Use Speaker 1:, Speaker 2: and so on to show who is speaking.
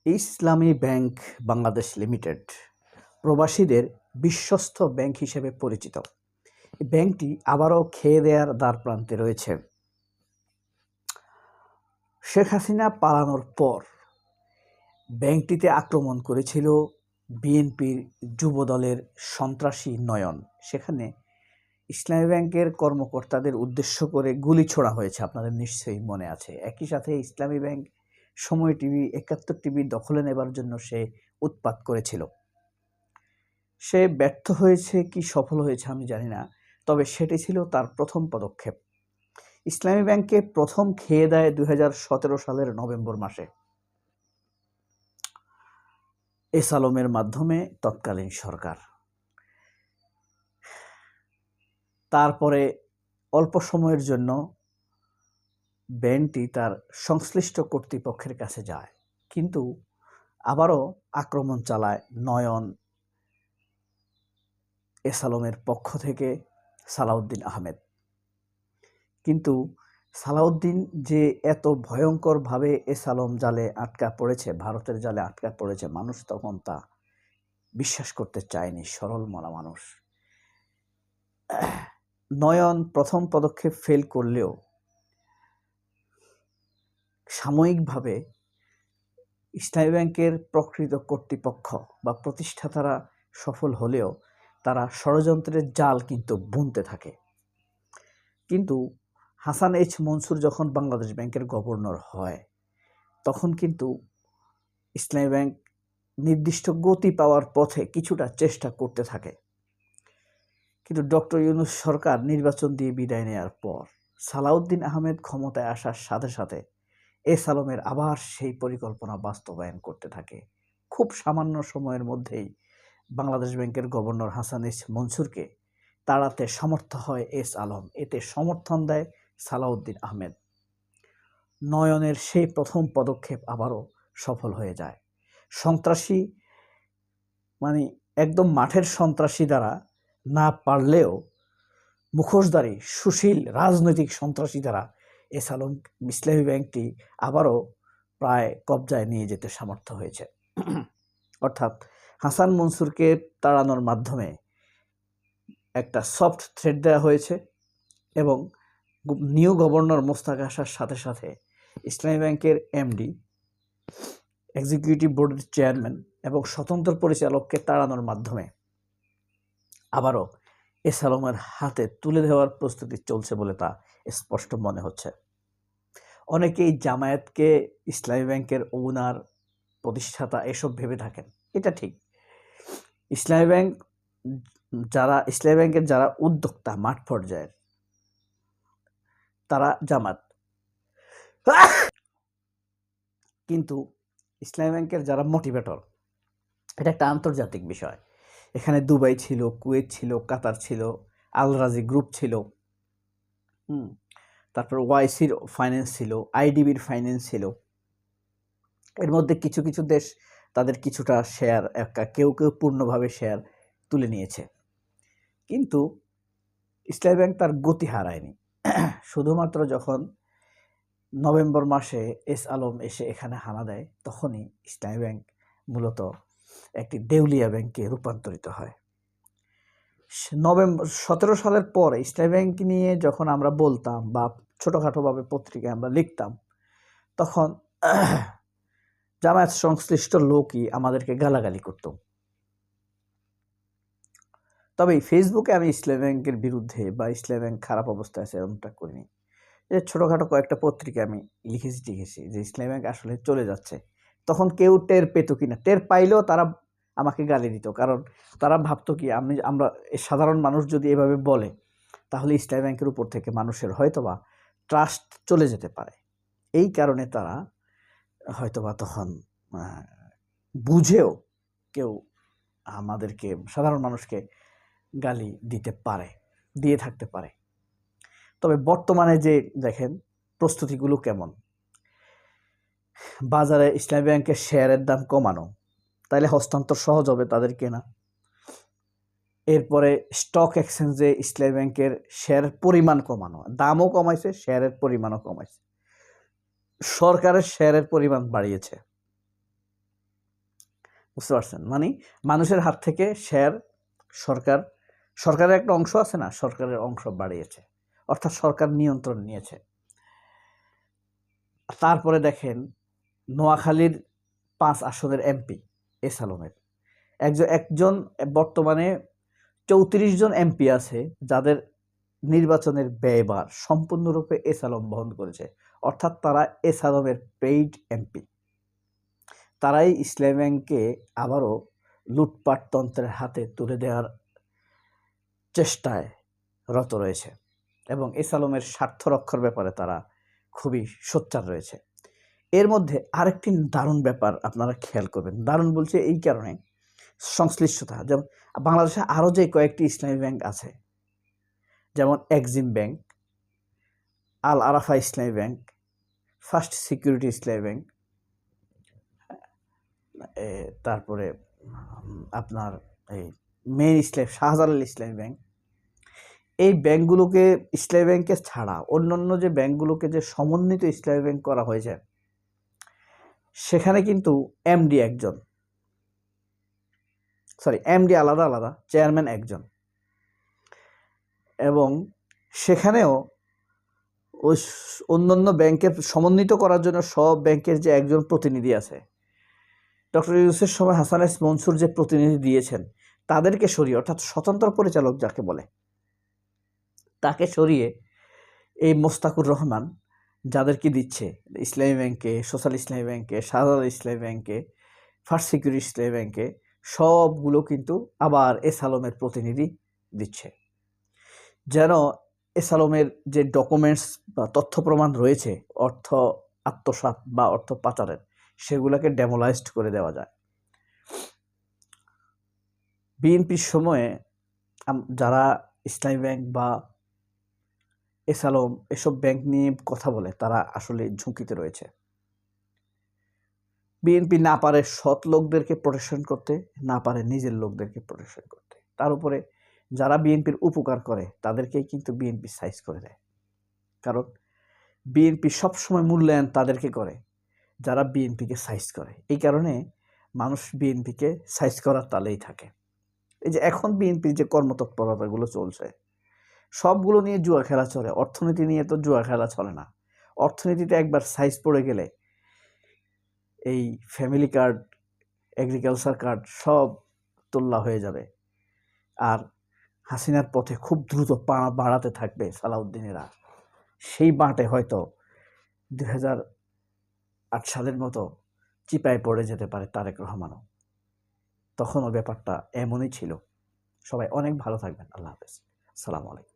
Speaker 1: ইসলামী bank Bangladesh limited প্রবাসীদের বিশ্বস্ত bank হিসেবে পরিচিত। এই ব্যাংকটি আবারও খেয়ে দেওয়ার দ্বারপ্রান্তে রয়েছে। শেখ হাসিনা পালানোর পর ব্যাংকটিতে আক্রমণ করেছিল বিএনপির যুবদলের সন্ত্রাসী নয়ন। সেখানে ইসলামী ব্যাংকের কর্মকর্তাদের উদ্দেশ্য করে গুলি ছোড়া হয়েছে, আপনাদের নিশ্চয়ই মনে আছে। একই সাথে ইসলামী ব্যাংক সময় টিভি, ৭১ টিভি দখলে নেবার জন্য সে উৎপাত করেছিল। সে ব্যর্থ হয়েছে কি সফল হয়েছে আমি জানি না, তবে সেটি ছিল তার প্রথম পদক্ষেপ। ইসলামী ব্যাংকে প্রথম খেয়ে দেয় ২০১৭ সালের নভেম্বর মাসে এস আলমের মাধ্যমে তৎকালীন সরকার। তারপরে অল্প সময়ের জন্য ব্যাংকটি তার সংশ্লিষ্ট কর্তৃপক্ষের কাছে যায়, কিন্তু আবারও আক্রমণ চালায় নয়ন এস আলমের পক্ষ থেকে সালাউদ্দিন আহমেদ। কিন্তু সালাউদ্দিন যে এত ভয়ঙ্করভাবে এস আলম জালে আটকা পড়েছে, ভারতের জালে আটকা পড়েছে, মানুষ তখন তা বিশ্বাস করতে চায়নি, সরল মনা মানুষ। নয়ন প্রথম পদক্ষেপ ফেল করলেও সাময়িকভাবে ইসলামী ব্যাংকের প্রকৃত কর্তৃপক্ষ বা প্রতিষ্ঠাতারা সফল হলেও তারা ষড়যন্ত্রের জাল কিন্তু বুনতে থাকে। কিন্তু হাসান এইচ মনসুর যখন বাংলাদেশ ব্যাংকের গভর্নর হয়, তখন কিন্তু ইসলামী ব্যাংক নির্দিষ্ট গতি পাওয়ার পথে কিছুটা চেষ্টা করতে থাকে। কিন্তু ডক্টর ইউনূস সরকার নির্বাচন দিয়ে বিদায় নেওয়ার পর সালাউদ্দিন আহমেদ ক্ষমতায় আসার সাথে সাথে এস আলমের আবার সেই পরিকল্পনা বাস্তবায়ন করতে থাকে। খুব সামান্য সময়ের মধ্যেই বাংলাদেশ ব্যাংকের গভর্নর হাসান এইচ মনসুরকে তাড়াতে সমর্থ হয় এস আলম। এতে সমর্থন দেয় সালাউদ্দিন আহমেদ। নয়নের সেই প্রথম পদক্ষেপ আবারও সফল হয়ে যায়। সন্ত্রাসী মানে একদম মাঠের সন্ত্রাসী দ্বারা না পারলেও মুখোশধারী সুশীল রাজনৈতিক সন্ত্রাসী দ্বারা এস আলম ইসলামী ব্যাংকটি আবারও প্রায় কবজায় নিয়ে যেতে সমর্থ হয়েছে। অর্থাৎ হাসান মনসুরকে তাড়ানোর মাধ্যমে একটা সফট থ্রেড দেওয়া হয়েছে এবং নিউ গভর্নর মোস্তাক আসার সাথে সাথে ইসলামী ব্যাংকের এমডি, এক্সিকিউটিভ বোর্ডের চেয়ারম্যান এবং স্বতন্ত্র পরিচালককে তাড়ানোর মাধ্যমে আবারও এস আলমের হাতে তুলে দেওয়ার প্রস্তুতি চলছে বলে তা স্পষ্ট মনে হচ্ছে। অনেকেই জামায়াতকে ইসলামী ব্যাংকের ওনার, প্রতিষ্ঠাতা এসব ভেবে থাকেন, এটা ঠিক। ইসলামী ব্যাংকের যারা উদ্যোক্তা মাঠ পর্যায়ের, তারা জামাত। কিন্তু ইসলামী ব্যাংকের যারা মোটিভেটর, এটা একটা আন্তর্জাতিক বিষয়। এখানে দুবাই ছিল, কুয়েত ছিল, কাতার ছিল, আল রাজি গ্রুপ ছিল, তারপর ওয়াইসির ফাইন্যান্স ছিল, আইডিবির ফাইন্যান্স ছিল। এর মধ্যে কিছু কিছু দেশ তাদের কিছুটা শেয়ার, কেউ কেউ পূর্ণভাবে শেয়ার তুলে নিয়েছে। কিন্তু ইসলামী ব্যাংক তার গতি হারায়নি। শুধুমাত্র যখন নভেম্বর মাসে এস আলম এসে এখানে হানা দেয়, তখনই ইসলামী ব্যাংক মূলত একটি দেউলিয়া ব্যাংকে রূপান্তরিত হয়। 17 সালের পরে ইসলামী ব্যাংক নিয়ে যখন আমরা বলতাম বা ছোটোখাটোভাবে পত্রিকায় আমরা লিখতাম, তখন জামায়াত সংশ্লিষ্ট লোকই আমাদেরকে গালাগালি করত। তবে ফেসবুকে আমি ইসলামী ব্যাংকের বিরুদ্ধে বা ইসলামী ব্যাংক খারাপ অবস্থায় আছে এরকমটা করিনি। যে ছোটোখাটো কয়েকটা পত্রিকা আমি লিখেছি যে ইসলামী ব্যাংক আসলে চলে যাচ্ছে। তখন কেউ টের পেত কিনা, টের পাইলেও তারা আমাকে গালি দিত, কারণ তারা ভাবতো কি আমরা সাধারণ মানুষ যদি এভাবে বলে, তাহলে ইসলামী ব্যাংকের উপর থেকে মানুষের হয়তোবা ট্রাস্ট চলে যেতে পারে। এই কারণে তারা হয়তোবা তখন বুঝেও কেউ আমাদেরকে, সাধারণ মানুষকে গালি দিয়ে থাকতে পারে। তবে বর্তমানে যে দেখেন প্রস্তুতিগুলো কেমন, বাজারে ইসলামী ব্যাংকের শেয়ারের দাম কমানো, তাইলে হস্তান্তর সহজ হবে তাদের কেনা। এরপরে স্টক এক্সচেঞ্জে ইসলামী ব্যাংকের শেয়ারের পরিমাণ কমানো, দামও কমাইছে, শেয়ারের পরিমাণও কমাইছে। সরকারের শেয়ারের পরিমাণ বাড়িয়েছে। বুঝতে পারছেন? মানে মানুষের হাত থেকে শেয়ার সরকারের একটা অংশ আছে না, সরকারের অংশ বাড়িয়েছে, অর্থাৎ সরকার নিয়ন্ত্রণ নিয়েছে। তারপরে দেখেন নোয়াখালীর 5 আসনের এমপি এস আলমের একজন বর্তমানে 34 জন এমপি আছে যাদের নির্বাচনের ব্যয়ভার সম্পূর্ণরূপে এস আলম বহন করেছে, অর্থাৎ তারা এস আলমের পেইড এমপি। তারাই ইসলামী ব্যাংককে আবারও লুটপাট তন্ত্রের হাতে তুলে দেওয়ার চেষ্টায় রত রয়েছে এবং এস আলমের স্বার্থ রক্ষার ব্যাপারে তারা খুবই সোচ্চার রয়েছে। এর মধ্যে আরেকটি দারুণ ব্যাপার আপনারা খেয়াল করবেন, দারুণ বলছে এই কারণে সংশ্লিষ্টতা, যেমন বাংলাদেশে আরও যে কয়েকটি ইসলামী ব্যাংক আছে, যেমন এক্সিম ব্যাংক, আল আরাফা ইসলামী ব্যাংক, ফার্স্ট সিকিউরিটি ইসলামী ব্যাংক, তারপরে আপনার এই মেইন শাহজালাল ইসলামী ব্যাংক, এই ব্যাংকগুলোকে ইসলামী ব্যাংকে ছাড়া অন্যান্য যে ব্যাংকগুলোকে যে সমন্বিত ইসলামী ব্যাংক করা হয়েছে, সেখানে কিন্তু এমডি একজন, এমডি আলাদা আলাদা, চেয়ারম্যান একজন, এবং সেখানেও ওই অন্যান্য ব্যাংকের সমন্বিত করার জন্য সব ব্যাংকের যে একজন প্রতিনিধি আছে, ডক্টর ইউনূসের সময় হাসান এস মনসুর যে প্রতিনিধি দিয়েছেন তাদেরকে সরিয়ে, অর্থাৎ স্বতন্ত্র পরিচালক যাকে বলে, তাকে সরিয়ে এই মোস্তাকুর রহমান যাদেরকে দিচ্ছে ইসলামী ব্যাংকে, সোশ্যাল ইসলামী ব্যাংকে, শাহজালাল ইসলামী ব্যাংকে, ফার্স্ট সিকিউরিটি ইসলামী ব্যাংকে, সবগুলো কিন্তু আবার এস আলমের প্রতিনিধি দিচ্ছে, যেন এস আলমের যে ডকুমেন্টস বা তথ্য প্রমাণ রয়েছে অর্থ আত্মসাৎ বা অর্থ পাচারের, সেগুলোকে ডেমোলাইজড করে দেওয়া যায়। বিএনপির সময়ে যারা ইসলামী ব্যাংক বা এস আলম এসব ব্যাংক নিয়ে কথা বলে তারা আসলে ঝুঁকিতে রয়েছে। বিএনপি না পারে সৎ লোকদেরকে প্রোটেকশন করতে, না পারে নিজের লোকদেরকে প্রোটেকশন করতে, তার উপরে যারা বিএনপির উপকার করে তাদেরকেই কিন্তু বিএনপি সাইজ করে দেয়। কারণ বিএনপি সবসময় মূল্যায়ন তাদেরকে করে যারা বিএনপিকে সাইজ করে। এই কারণে মানুষ বিএনপিকে সাইজ করার তালেই থাকে। এই যে এখন বিএনপির যে কর্মতৎপরতাগুলো চলছে, সবগুলো নিয়ে জুয়া খেলা চলে। অর্থনীতি নিয়ে তো জুয়া খেলা চলে না। অর্থনীতিতে একবার সাইজ পড়ে গেলে এই ফ্যামিলি কার্ড, এগ্রিকালচার কার্ড সব তোল্লা হয়ে যাবে। আর হাসিনার পথে খুব দ্রুত পা বাড়াতে থাকবে সালাউদ্দিনেরা। সেই বাঁটে হয়তো 2008 সালের মতো চিপায় পড়ে যেতে পারে তারেক রহমানও। তখনও ব্যাপারটা এমনই ছিল। সবাই অনেক ভালো থাকবেন। আল্লাহ হাফেজ। আসসালামু আলাইকুম।